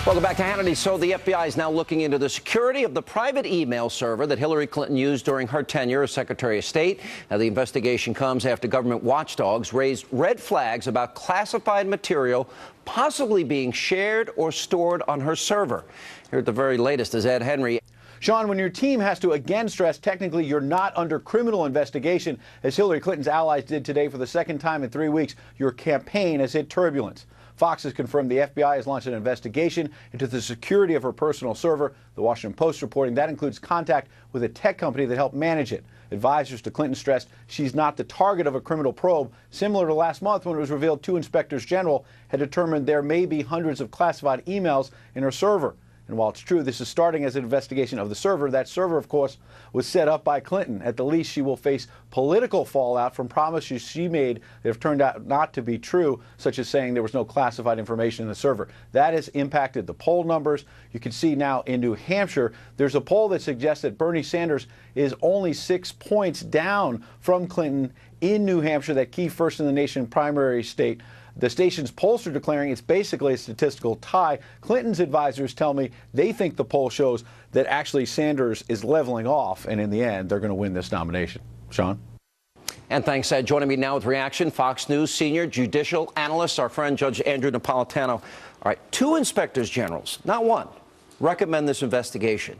Welcome back to Hannity. So the FBI is now looking into the security of the private email server that Hillary Clinton used during her tenure as Secretary of State. Now, the investigation comes after government watchdogs raised red flags about classified material possibly being shared or stored on her server. Here at the very latest is Ed Henry. Sean, when your team has to again stress technically you're not under criminal investigation, as Hillary Clinton's allies did today for the second time in 3 weeks, your campaign has hit turbulence. Fox has confirmed the FBI has launched an investigation into the security of her personal server. The Washington Post reporting that includes contact with a tech company that helped manage it. Advisors to Clinton stressed she's not the target of a criminal probe, similar to last month when it was revealed two inspectors general had determined there may be hundreds of classified emails in her server. And while it's true this is starting as an investigation of the server, that server, of course, was set up by Clinton. At the least, she will face political fallout from promises she made that have turned out not to be true, such as saying there was no classified information in the server. That has impacted the poll numbers. You can see now in New Hampshire, there's a poll that suggests that Bernie Sanders is only 6 points down from Clinton in New Hampshire, that key first-in-the-nation primary state. The station's pollster declaring it's basically a statistical tie. Clinton's advisors tell me they think the poll shows that actually Sanders is leveling off, and in the end, they're going to win this nomination. Sean? And thanks, Ed. Joining me now with reaction, Fox News senior judicial analyst, our friend Judge Andrew Napolitano. All right, two inspectors generals, not one, recommend this investigation.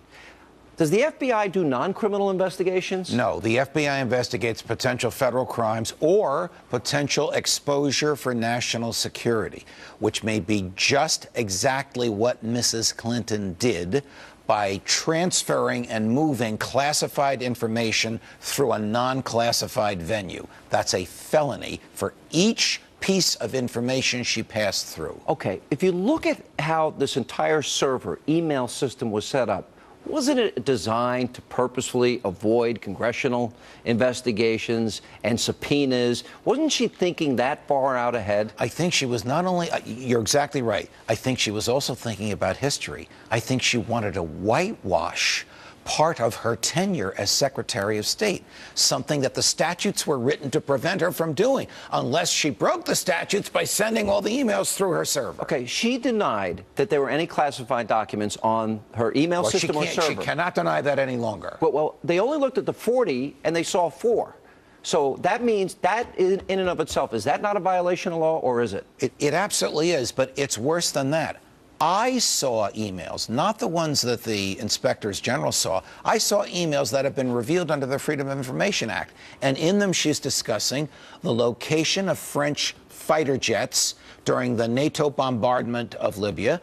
Does the FBI do non-criminal investigations? No, the FBI investigates potential federal crimes or potential exposure for national security, which may be just exactly what Mrs. Clinton did by transferring and moving classified information through a non-classified venue. That's a felony for each piece of information she passed through. Okay, if you look at how this entire server email system was set up, wasn't it designed to purposefully avoid congressional investigations and subpoenas? Wasn't she thinking that far out ahead? I think she was not only, you're exactly right, I think she was also thinking about history. I think she wanted to whitewash part of her tenure as Secretary of State, something that the statutes were written to prevent her from doing, unless she broke the statutes by sending all the emails through her server. Okay, she denied that there were any classified documents on her email system or server. She cannot deny that any longer. Well, they only looked at the 40 and they saw 4. So that means that in and of itself, is that not a violation of law, or is it? It absolutely is, but it's worse than that. I saw emails, not the ones that the inspectors general saw. I saw emails that have been revealed under the Freedom of Information Act. And in them, she's discussing the location of French fighter jets during the NATO bombardment of Libya,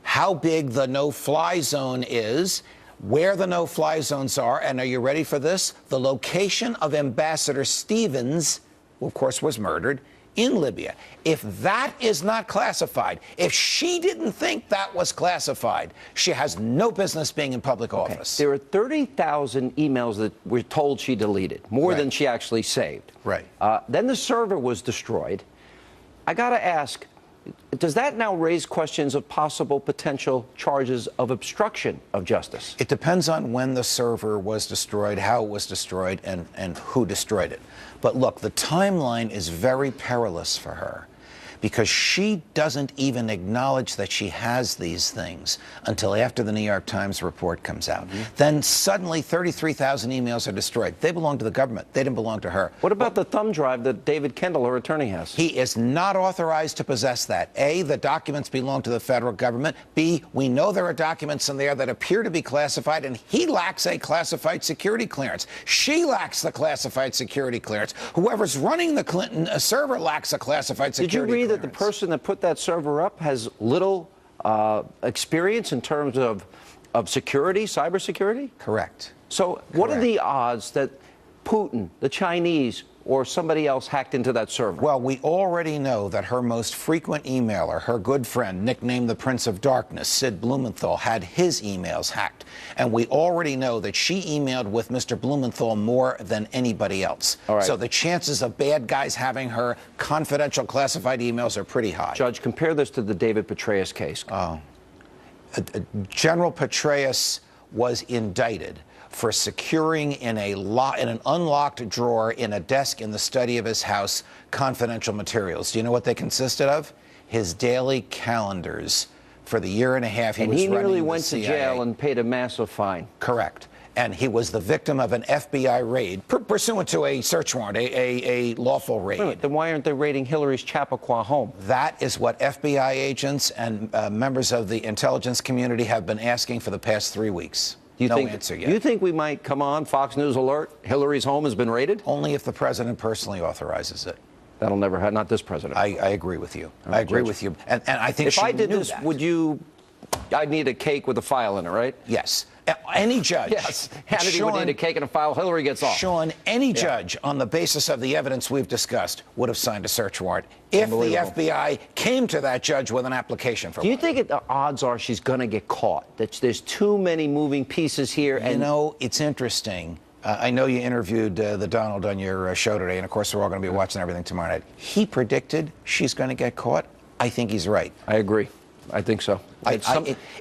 how big the no-fly zone is, where the no-fly zones are, and are you ready for this? The location of Ambassador Stevens, who, of course, was murdered, in Libya. If that is not classified, if she didn't think that was classified, she has no business being in public office. There are 30,000 emails that we're told she deleted, more than she actually saved. Right. Then the server was destroyed. I got to ask, does that now raise questions of possible potential charges of obstruction of justice? It depends on when the server was destroyed, how it was destroyed, and who destroyed it. But look, the timeline is very perilous for her, because she doesn't even acknowledge that she has these things until after the New York Times report comes out. Then suddenly 33,000 emails are destroyed. They belong to the government. They didn't belong to her. What about the thumb drive that David Kendall, her attorney, has? He is not authorized to possess that. A, the documents belong to the federal government. B, we know there are documents in there that appear to be classified, and he lacks a classified security clearance. She lacks the classified security clearance. Whoever's running the Clinton server lacks a classified security clearance. Did you read that the person that put that server up has little experience in terms of security, cybersecurity? Correct. So what are the odds that Putin, the Chinese, or somebody else hacked into that server? Well, we already know that her most frequent emailer, her good friend, nicknamed the Prince of Darkness, Sid Blumenthal, had his emails hacked. And we already know that she emailed with Mr. Blumenthal more than anybody else. All right. So the chances of bad guys having her confidential classified emails are pretty high. Judge, compare this to the David Petraeus case. General Petraeus was indicted for securing in an unlocked drawer in a desk in the study of his house confidential materials. Do you know what they consisted of? His daily calendars for the year and a half he and was he running nearly the went to CIA. jail and paid a massive fine. Correct. And he was the victim of an FBI raid, pursuant to a search warrant, a lawful raid. Wait a minute, then why aren't they raiding Hillary's Chappaqua home? That is what FBI agents and members of the intelligence community have been asking for the past 3 weeks. No answer yet. You think we might come on Fox News alert? Hillary's home has been raided? Only if the president personally authorizes it. That'll never happen. Not this president. I agree with you. All right, I agree Judge. with you. And I think if she I did knew this, that. would you? I'd need a cake with a file in it, right? Yes. Any judge. Yes. Hannity would need a cake and a file. Hillary gets off. Sean, any judge on the basis of the evidence we've discussed would have signed a search warrant if the FBI came to that judge with an application for one. Do you think the odds are she's going to get caught? That there's too many moving pieces here? You know, it's interesting. I know you interviewed the Donald on your show today, and of course we're all going to be watching everything tomorrow night. He predicted she's going to get caught. I think he's right. I agree. I think so.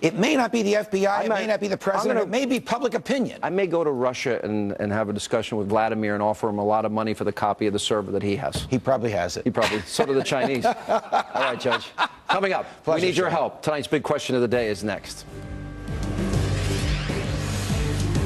It may not be the FBI, it may not be the president, it may be public opinion. I may go to Russia and have a discussion with Vladimir and offer him a lot of money for the copy of the server that he has. He probably has it. He probably. So do the Chinese. All right, Judge. Coming up, we need your help. Tonight's big question of the day is next.